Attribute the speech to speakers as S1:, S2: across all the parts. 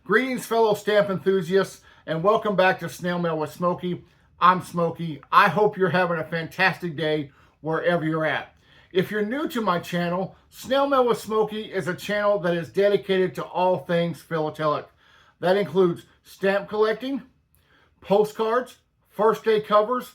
S1: Greetings, fellow stamp enthusiasts, and welcome back to Snail Mail with Smokey. I'm Smokey. I hope you're having a fantastic day wherever you're at. If you're new to my channel, Snail Mail with Smokey is a channel that is dedicated to all things philatelic. That includes stamp collecting, postcards, first day covers,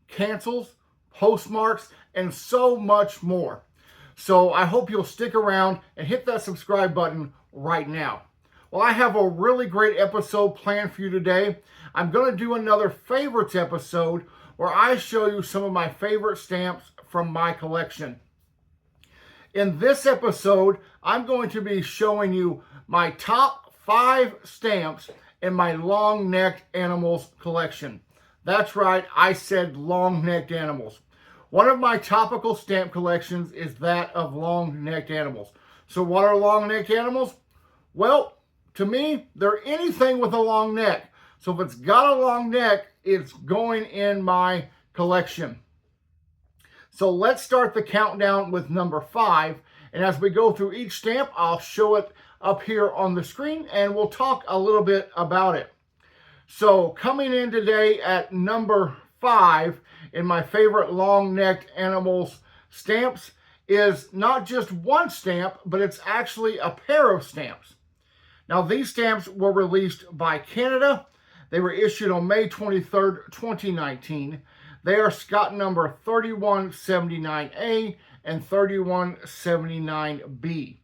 S1: cancels, postmarks, and so much more. So I hope you'll stick around and hit that subscribe button right now. Well, I have a really great episode planned for you today. I'm going to do another favorites episode where I show you some of my favorite stamps from my collection. In this episode, I'm going to be showing you my top 5 stamps in my long-necked animals collection. That's right, I said long-necked animals. One of my topical stamp collections is that of long-necked animals. So what are long-necked animals? Well, to me, they're anything with a long neck. So if it's got a long neck, it's going in my collection. So let's start the countdown with number 5. And as we go through each stamp, I'll show it up here on the screen and we'll talk a little bit about it. So coming in today at number 5 in my favorite long-necked animals stamps is not just one stamp, but it's actually a pair of stamps. Now, these stamps were released by Canada. They were issued on May 23rd, 2019. They are Scott number 3179A and 3179B.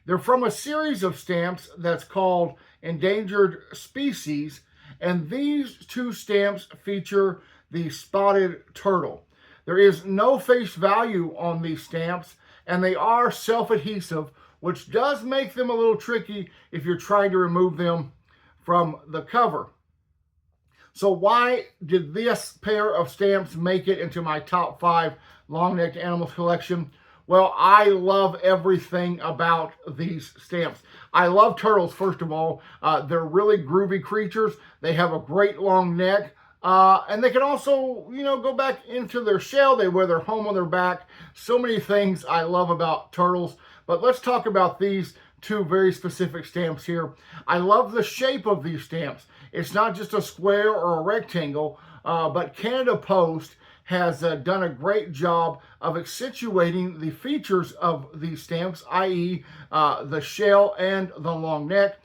S1: They're from a series of stamps that's called Endangered Species, and these 2 stamps feature the spotted turtle. There is no face value on these stamps, and they are self-adhesive, which does make them a little tricky if you're trying to remove them from the cover. So why did this pair of stamps make it into my top 5 long-necked animals collection? Well, I love everything about these stamps. I love turtles, first of all. They're really groovy creatures. They have a great long neck. And they can also, go back into their shell. They wear their home on their back. So many things I love about turtles. But let's talk about these 2 very specific stamps here. I love the shape of these stamps. It's not just a square or a rectangle, but Canada Post has done a great job of accentuating the features of these stamps, i.e. The shell and the long neck.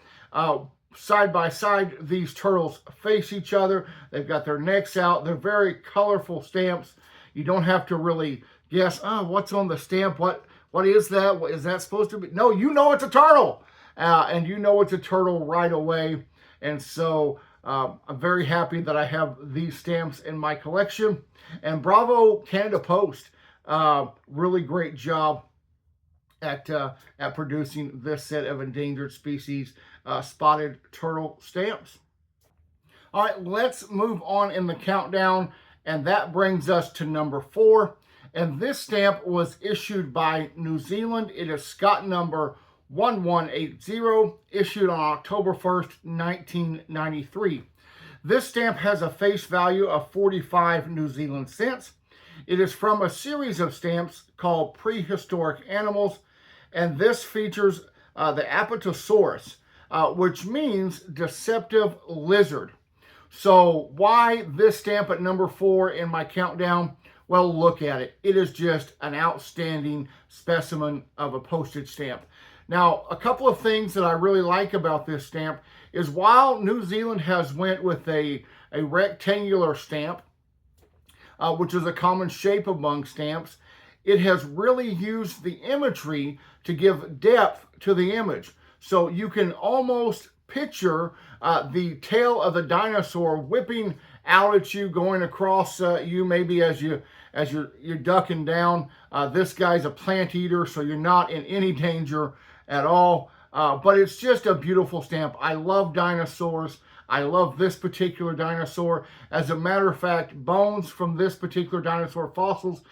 S1: Side by side, these turtles face each other. They've got their necks out. They're very colorful stamps. You don't have to really guess, what's on the stamp? What is that? What is that supposed to be? No, you know it's a turtle. And you know it's a turtle right away. And so I'm very happy that I have these stamps in my collection. And bravo, Canada Post. Really great job at producing this set of endangered species spotted turtle stamps. All right, let's move on in the countdown. And that brings us to number 4. And this stamp was issued by New Zealand. It is Scott number 1180, issued on October 1st, 1993. This stamp has a face value of 45 New Zealand cents. It is from a series of stamps called Prehistoric Animals, and this features the Apatosaurus, which means deceptive lizard. So why this stamp at number 4 in my countdown? Well, look at it. It is just an outstanding specimen of a postage stamp. Now, a couple of things that I really like about this stamp is while New Zealand has went with a rectangular stamp, which is a common shape among stamps, it has really used the imagery to give depth to the image. So you can almost picture the tail of the dinosaur whipping out at you, going across you maybe as you're ducking down. This guy's a plant eater, so you're not in any danger at all. But it's just a beautiful stamp. I love dinosaurs. I love this particular dinosaur. As a matter of fact, bones from this particular dinosaur, fossils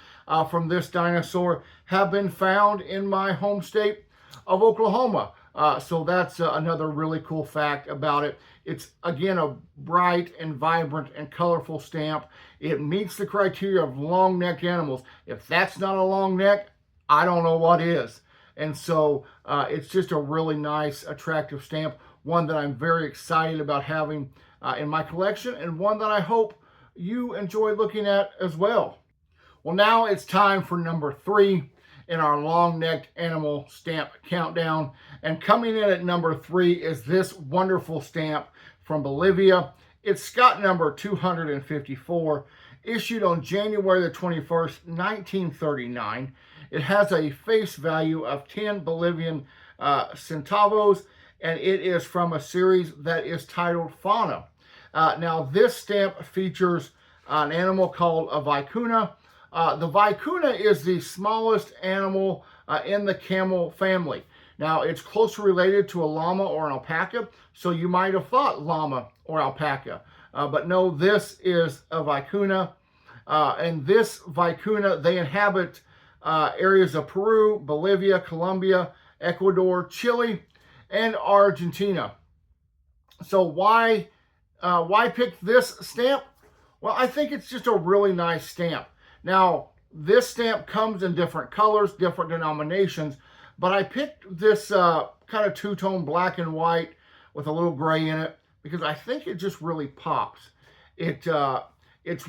S1: from this dinosaur, have been found in my home state of Oklahoma. So that's another really cool fact about it. It's, again, a bright and vibrant and colorful stamp. It meets the criteria of long-necked animals. If that's not a long neck, I don't know what is. And so it's just a really nice, attractive stamp. one that I'm very excited about having in my collection, and one that I hope you enjoy looking at as well. Well, now it's time for number 3 in our long-necked animal stamp countdown. And coming in at number 3 is this wonderful stamp from Bolivia. It's Scott number 254, issued on January the 21st, 1939. It has a face value of 10 Bolivian centavos, and it is from a series that is titled Fauna. Now, this stamp features an animal called a vicuna. The vicuna is the smallest animal in the camel family. Now, it's closely related to a llama or an alpaca, so you might have thought llama or alpaca. But no, this is a vicuna. And this vicuna, they inhabit areas of Peru, Bolivia, Colombia, Ecuador, Chile, and Argentina. So why pick this stamp? Well, I think it's just a really nice stamp. Now, this stamp comes in different colors, different denominations, but I picked this kind of two-tone black and white with a little gray in it because I think it just really pops. It's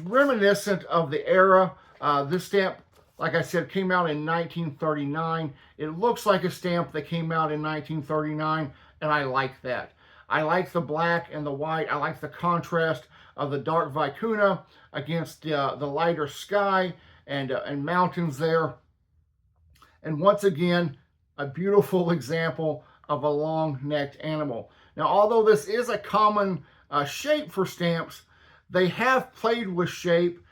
S1: reminiscent of the era. This stamp, like I said, came out in 1939. It looks like a stamp that came out in 1939, and I like that. I like the black and the white. I like the contrast of the dark vicuna against the lighter sky and mountains there. And once again, a beautiful example of a long-necked animal. Now, although this is a common shape for stamps, they have played with shape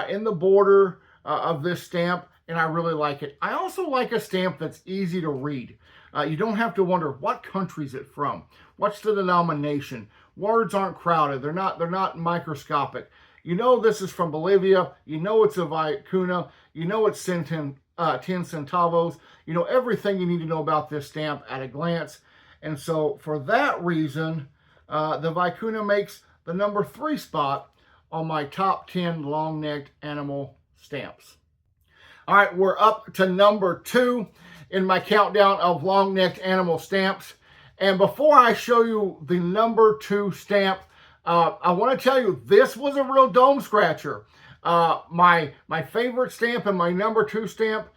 S1: in the border of this stamp, and I really like it. I also like a stamp that's easy to read. You don't have to wonder what country is it from, what's the denomination. Words aren't crowded. They're not microscopic. You know this is from Bolivia. You know it's a vicuna. You know it's 10 centavos. You know everything you need to know about this stamp at a glance. And so for that reason, the vicuna makes the number 3 spot on my top 10 long-necked animal stamps. All right, we're up to number 2 in my countdown of long-necked animal stamps. And before I show you the number 2 stamp, I want to tell you this was a real dome scratcher. My favorite stamp and my number 2 stamp,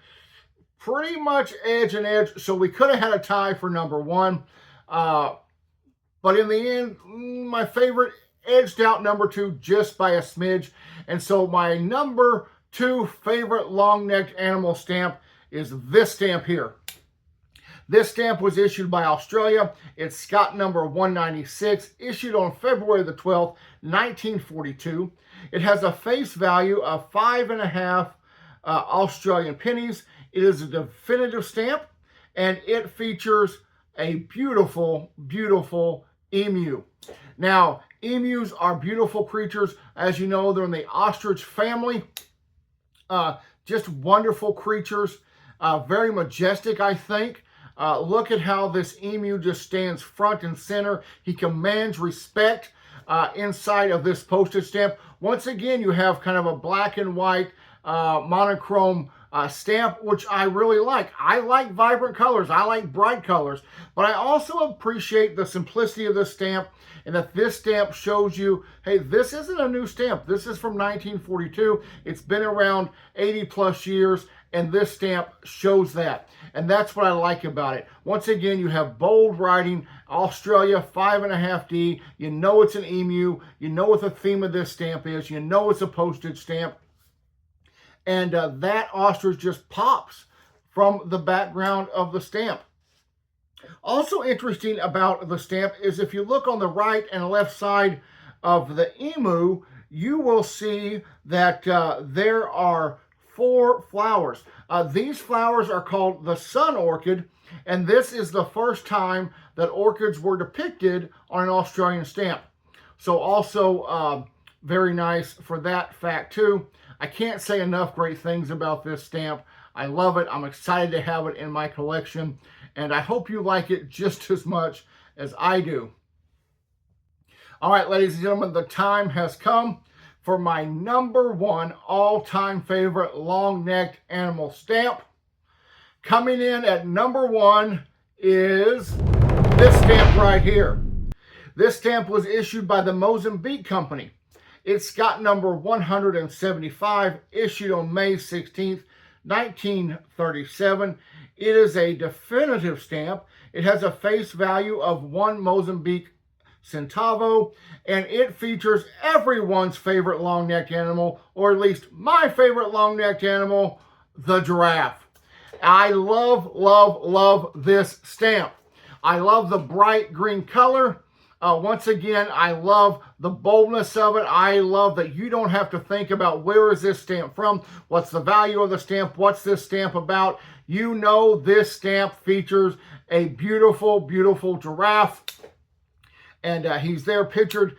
S1: pretty much edge and edge. So we could have had a tie for number 1. But in the end, my favorite edged out number 2 just by a smidge. And so my number 2 favorite long-necked animal stamp is this stamp here. This stamp was issued by Australia. It's Scott number 196, issued on February the 12th, 1942. It has a face value of 5.5 Australian pennies. It is a definitive stamp, and it features a beautiful, beautiful emu. Now, emus are beautiful creatures. As you know, they're in the ostrich family. Just wonderful creatures. Very majestic, I think. Look at how this emu just stands front and center. He commands respect inside of this postage stamp. Once again, you have kind of a black and white monochrome stamp, which I really like. I like vibrant colors. I like bright colors. But I also appreciate the simplicity of this stamp, and that this stamp shows you, hey, this isn't a new stamp. This is from 1942. It's been around 80 plus years, and this stamp shows that. And that's what I like about it. Once again, you have bold writing, Australia 5.5D. You know it's an emu. You know what the theme of this stamp is. You know it's a postage stamp. And that ostrich just pops from the background of the stamp. Also interesting about the stamp is if you look on the right and left side of the emu, you will see that there are 4 flowers. These flowers are called the sun orchid, and this is the first time that orchids were depicted on an Australian stamp. So also very nice for that fact too. I can't say enough great things about this stamp. I love it. I'm excited to have it in my collection, and I hope you like it just as much as I do. All right, ladies and gentlemen, the time has come for my number 1 all-time favorite long-necked animal stamp. Coming in at number 1 is this stamp right here. This stamp was issued by the Mozambique Company. It's got number 175, issued on May 16th, 1937. It is a definitive stamp. It has a face value of 1 Mozambique centavo, and it features everyone's favorite long-necked animal, or at least my favorite long-necked animal, the giraffe. I love this stamp. I love the bright green color. Once again, I love the boldness of it. I love that you don't have to think about where is this stamp from, what's the value of the stamp, what's this stamp about. You know this stamp features a beautiful giraffe, and he's there pictured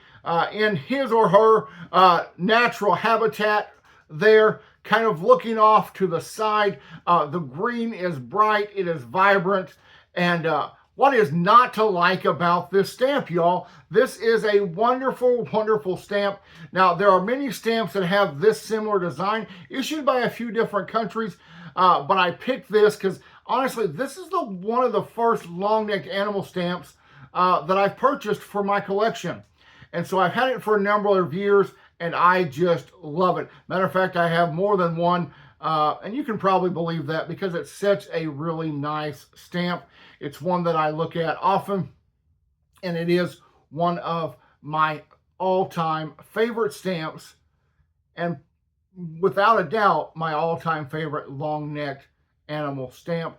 S1: in his or her natural habitat there, kind of looking off to the side. The green is bright, it is vibrant, and what is not to like about this stamp, y'all? This is a wonderful stamp. Now, there are many stamps that have this similar design, issued by a few different countries, but I picked this because, honestly, this is one of the first long-necked animal stamps that I've purchased for my collection. And so I've had it for a number of years, and I just love it. Matter of fact, I have more than one, and you can probably believe that because it's such a really nice stamp. It's one that I look at often, and it is one of my all-time favorite stamps, and without a doubt, my all-time favorite long-necked animal stamp.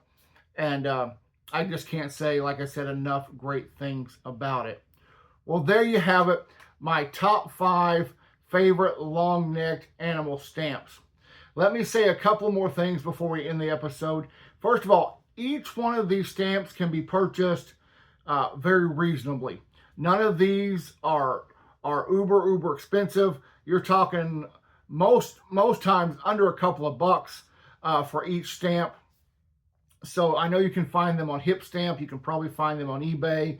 S1: And I just can't say, like I said, enough great things about it. Well, there you have it, my top 5 favorite long-necked animal stamps. Let me say a couple more things before we end the episode. First of all, each one of these stamps can be purchased very reasonably. None of these are uber expensive. You're talking most times under a couple of bucks for each stamp. So I know you can find them on HipStamp. You can probably find them on eBay,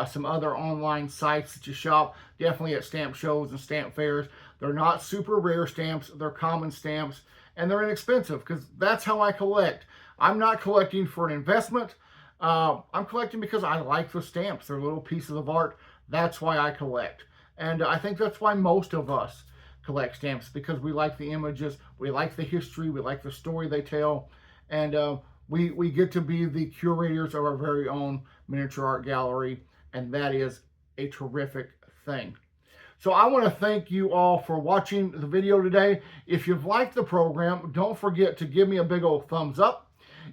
S1: some other online sites that you shop, definitely at stamp shows and stamp fairs. They're not super rare stamps. They're common stamps, and they're inexpensive because that's how I collect. I'm not collecting for an investment. I'm collecting because I like the stamps. They're little pieces of art. That's why I collect. And I think that's why most of us collect stamps, because we like the images, we like the history, we like the story they tell, and we get to be the curators of our very own miniature art gallery, and that is a terrific thing. So I want to thank you all for watching the video today. If you've liked the program, don't forget to give me a big old thumbs up.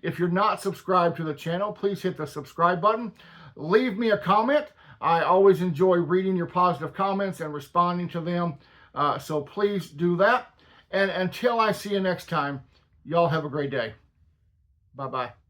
S1: If you're not subscribed to the channel, please hit the subscribe button. Leave me a comment. I always enjoy reading your positive comments and responding to them. So please do that. And until I see you next time, y'all have a great day. Bye-bye.